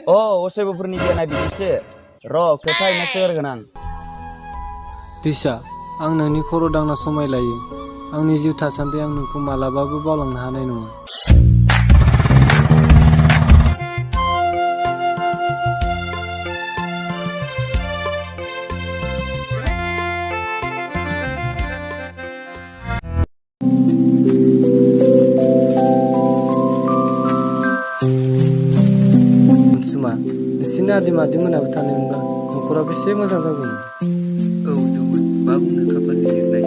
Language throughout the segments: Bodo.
असयबोफोरनि गियाना बिदिसो र' खोथा हैनासो होरगोन आं। दिसा आं नोंनि खर' दांना समाय लायो। आंनि जिउ थासान्दि आं नोंखौ मालाबाबो बावलांनो हानाय नङा। अनसुमा नोंसिनि आदै मादै मोनाबो थानायमोनब्ला न'खरा बेसे मोजां जागौमोन। औ जौमोन मा बुंनो खाफालनि लिरनाय।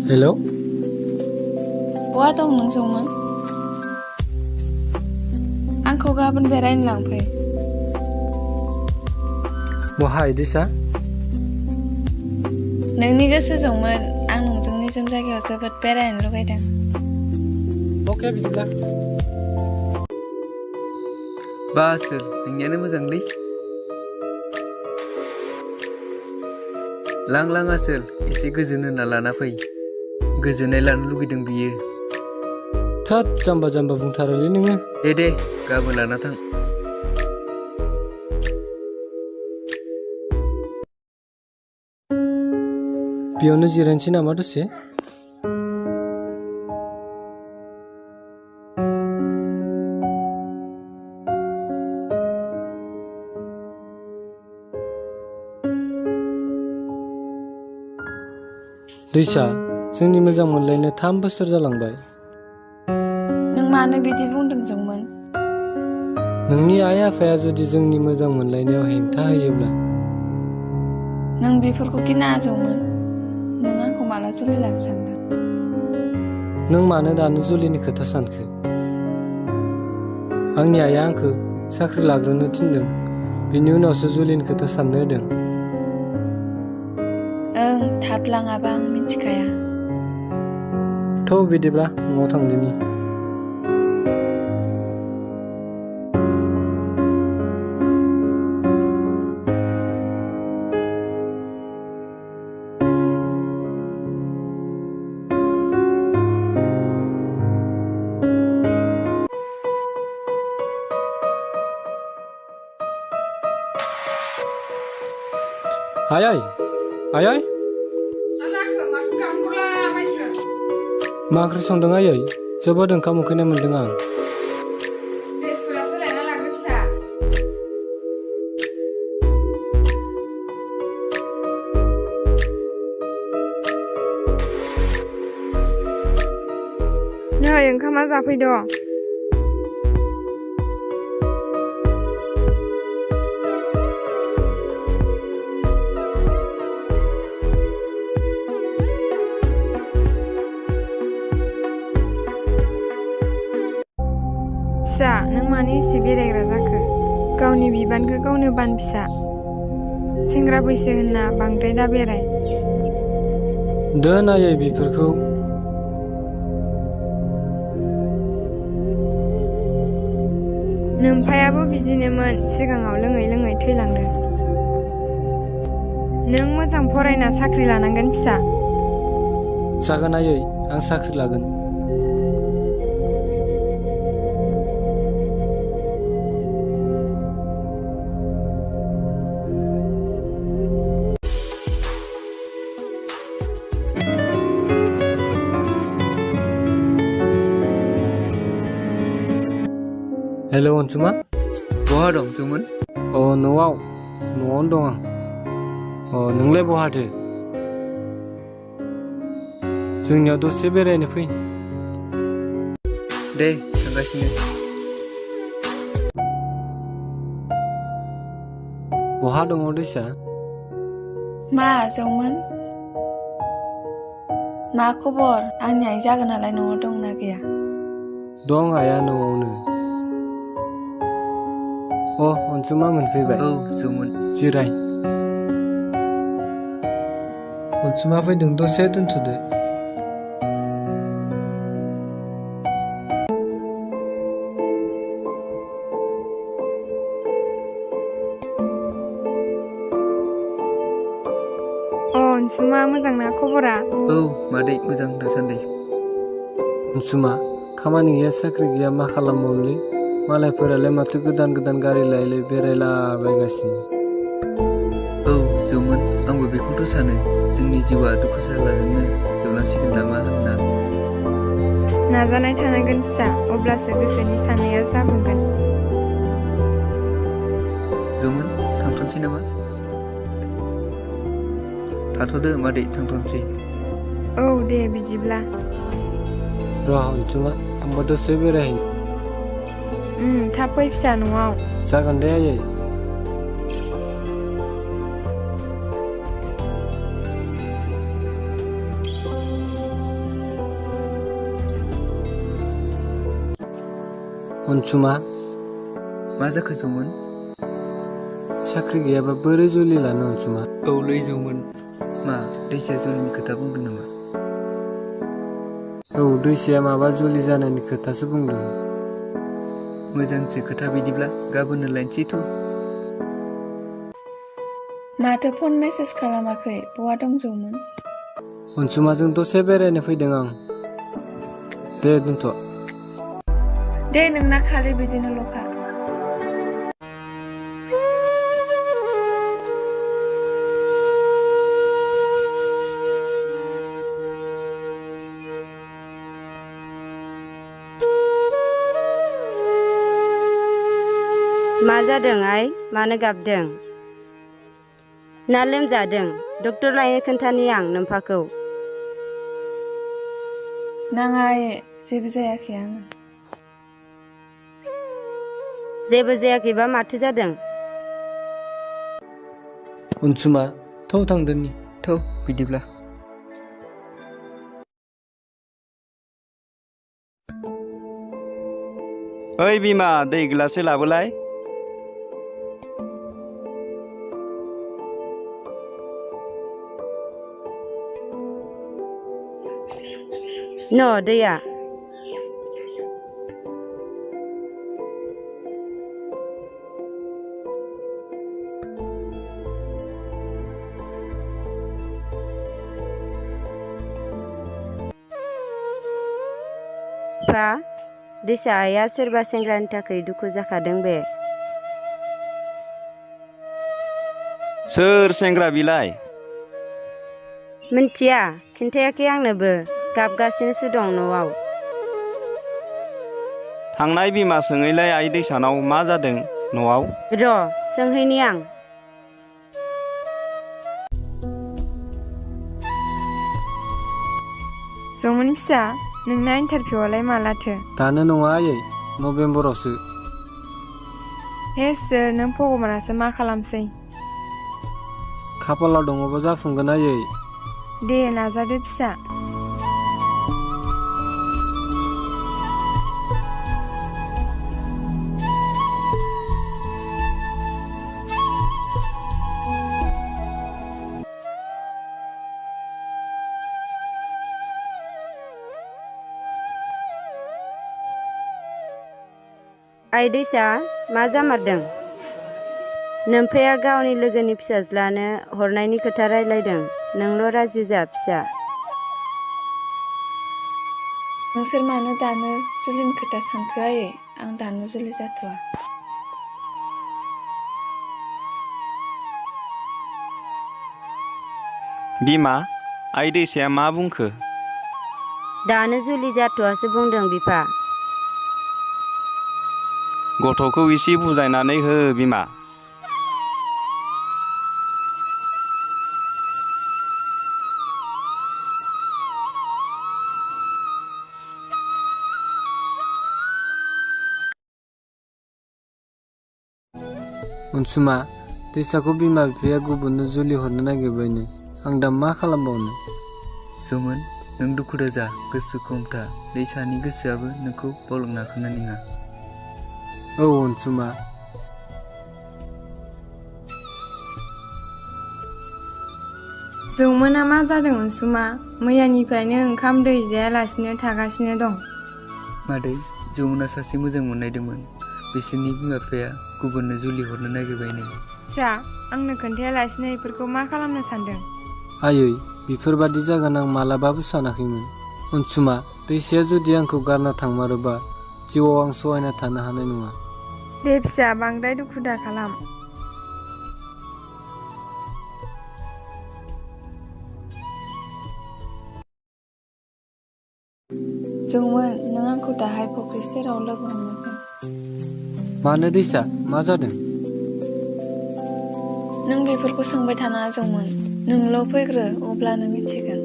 हेलौ बहा दं नों जौमोन? आंखौ गाबोन बेरायनो लांफै। बहाय दिसा? नोंनि गोसो जौमोन आं नोंजों निजोम जायगायाव जोबोद बेरायनो लुगैदों। अके बिदिब्ला। बा आसोल नोंनियानो मोजांलै। लां आसोल एसे गोजोन होना लाना फै। गोजोननाय लानो लुगैदों बियो। थोद जाम्बा जाम्बा बुंथारोलै नोङो। दे गाबोन लाना थां। बेयावनो जिरायनोसै नामा दसे? दैसा जोंनि मोजां मोनलायनो 3 बोसोर जालांबाय। नों मानो बिदि बुंदों जौमोन? नोंनि आइ आफाया जुदि जोंनि मोजां मोनलायनायाव हेंथा होयोब्ला? नों बेफोरखौ गिनाङा जौमोन। नों आंखौ माला जुलि लानो सानदों? नों मानो दानो जुलिनि खोथा सानखो? आंनि आइया आंखौ साख्रि लाग्रोनो थिनदों। बिनि उनावसो जुलिनि खोथा साननो होदों। ओं थाब लाङाबा आं मिथिखाया। थ' बिदिब्ला न'आव थांदिनि। आयै आयै मा ओंख्रि संदों आयै? जोबोद ओंखाम उखैनाय मोनदों आं। ड्रेसफोरा सोलायना लाग्रो फिसा। नै ओंखामा जाफैद'। फिसा नों मानो एसे बेरायग्रा जाखो? गावनि बिबानखौ गावनो बान फिसा। सेंग्रा बैसो होनना बांद्राय दा बेराय। दोन आयै बेफोरखौ। नोम्फायाबो बिदिनोमोन सिगाङाव लोङै लोङै थैलांदों। नों मोजां फरायना साख्रि लानांगोन फिसा। जागोन आयै आं साख्रि लागोन। हेलौ अनसुमा। बहा दं जौमोन? न'आवनो दं आं। नोंलाय बहाथो? जोंनियाव दसे बेरायनो फै। दे थांगासिनो। बहा दङ दैसा? मा जौमोन? मा खबर? आंनि आइ जागोनालाय न'आव दंना गैया? दं आइया न'आवनो। अनसुमा मोनफैबाय। औ जौमोन। जिराय। अनसुमा फैदों दसे दोनथ'दो। अनसुमा मोजांना खबरा? औ मादै मोजां दासान्दि। अनसुमा खामानि गैया साख्रि गैया मा खालामबावनोलै मालायफोरालाय माथो गोदान गोदान गारि लायै बेरायलाबायगासिनो। औ जौमोन आंबो बेखौथ' सानो जोंनि जिउआ दुखु जारलाजोंनो जोबलांसिगोन नामा होनना। नाजानाय थानांगोन फिसा, अब्लासो गोसोनि साननाया जाफुंगोन। जौमोन थांथ'नोसै नामा? थाथ'दो मादै थांथ'नोसै। औ दे बिदिब्ला। र' अनसुमा आंबो दसे बेरायहैनो। थाब फै फिसा न'आव। जागोन दे आयै। अनसुमा मा जाखो जौमोन? साख्रि गैयाबा बोरै जुलि लानो अनसुमा? औलै जौमोन मा दैसाया जुलिनि खोथा बुंदों नामा? औ दैसाया माबा जुलि जानायनि खोथासो बुंदों। मोजांसो खोथा बिदिब्ला गाबोननो लायनोसैथ'। माथो फन मेसेज खालामाखै? बहा दं जौमोन? अनसुमाजों दसे बेरायनो फैदों आं। दे दोनथ'। दे नोंना खालि बिदिनोल'खा। मा जादों आइ? मानो गाबदों? ना लोमजादों? डक्टर लायनो खोन्थानि आं नोम्फाखौ। नाङा आये, जेबो जायाखै आङो। जेबो जायाखैबा माथो जादों? अनसुमा थौ थांदोनि। थौ बिदिब्ला। ओइ बिमा दै गिलाससे लाबोलाय। न' दैया। बिफा, दैसा आइया सोरबा सेंग्रानि थाखाय दुखु जाखादों बे। सोर सेंग्रा बिलाय? मिन्थिया, खिन्थायाखै आंनोबो, गाबगासिनोसो दं न'आव। थांनाय बिमा सोङैलाय आइ दैसानाव मा जादों न'आव? र' सोंहैनि आं। जौमोन फिसा, नोंना इन्टारभिउआलाय मालाथो? दानो नङा आयै, नभेम्बरावसो। हे सोर, नों भगबानासो मा खालामसै। खाफालाव दङबा जाफुंगोन आयै। दे नाजादो फिसा। आइ दैसा, मा जामारदों? नोम्फाया गावनि लोगोनि फिसाज्लानो हरनायनि खोथा रायलायदों, नोंल' राजि जा फिसा। नोंसोर मानो दानो जुलिनि खोथा सानखो आयै? आं दानो जुलि जाथ'वा। बिमा, आइ दैसाया मा बुंखो? दानो जुलि जाथ'वासो बुंदों बिफा। गथ'खौ एसे बुजायनानै हो बिमा। अनसुमा, दैसाखौ बिमा बिफाया गुबुननो जुलि हरनो नागिरबायनो, आं दा मा खालामबावनो? जौमोन नों दुखु दाजा, गोसोखौ हमथा, दैसानि गोसोआबो नोंखौ बावलांनो हाखानाय नङा। औ अनसुमा। जौमोना मा जादों अनसुमा? मैयानिफ्रायनो ओंखाम दै जायालासिनो थागासिनो दं। मादै, जौमोना सासे मोजां मोननायदोंमोन, बिसोरनि बिमा बिफाया गुबुननो जुलि हरनो नागिरबायनो। फिसा, आंनो खोन्थायालासिनो बेफोरखौ मा खालामनो सानदों? आयै बेफोरबादि जागोन आं मालाबाबो सानाखैमोन। अनसुमा, दैसाया जुदि आंखौ गारना थांमारोबा जिउआव आं सहायना थानो हानाय नङा। दे फिसा, बांद्राय दुखु दा खालाम। जौमोन, नों आंखौ दाहाय फुख्रि सेराव लोगो हमनो फै। मानो दैसा, मा जादों? नों बेफोरखौ सोंबाय थानाङा जौमोन। नोंल' फैग्रो, अब्लानो मिथिगोन।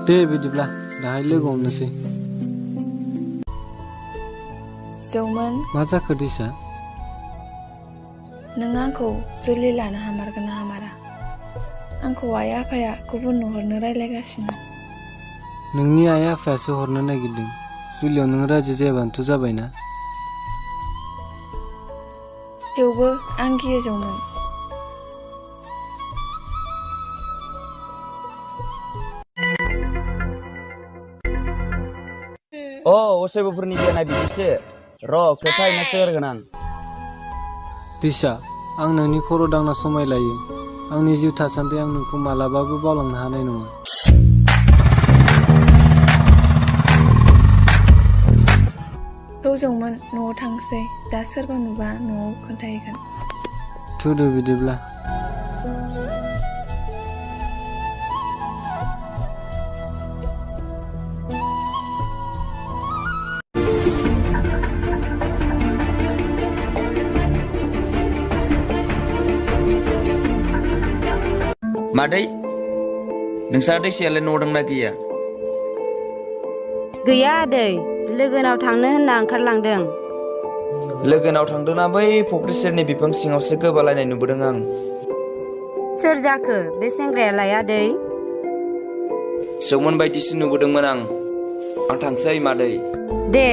दे बिदिब्ला दाहाय लोगो हमनोसै। जौमोन, मा जाखो दैसा? नों आंखौ जुलि लानो हामारगोन ना हामारा? आंखौ आइ आफाया गुबुन नुहुरनो रायलायगासिनो। नोंनि आइ आफायासो हरनो नागिरदों। जुलियाव नों राजि जायाबानोथ' जाबायना। थेवबो आं गियो जौमोन। असयबोफोरनि गियाना बिदिसो। र' खोथा हैनोसो होरगोन आं। दैसा, आं नोंनि खर' दांना समाय लायो। आंनि जिउ थासान्दि आं नोंखौ मालाबाबो बावलांनो हानाय नङा। थौ जौमोन, न'आव थांसै। दा सोरबा नुबा न'आव खोन्थाहैगोन। थुदो बिदिब्ला। मादै, नोंसा दैसायालाय न' दंना गैया? गैया आदै, लोगोनाव थांनो होनना ओंखारलांदों। लोगोनाव थांदोंना बै फुख्रि सेरनि बिफां सिङावसो गोबालायनाय नुबोदों आं। सोर जाखो बे सेंग्रायालाय आदै? जौमोन बायदिसो नुबोदोंमोन आं थांसै मादै। दे।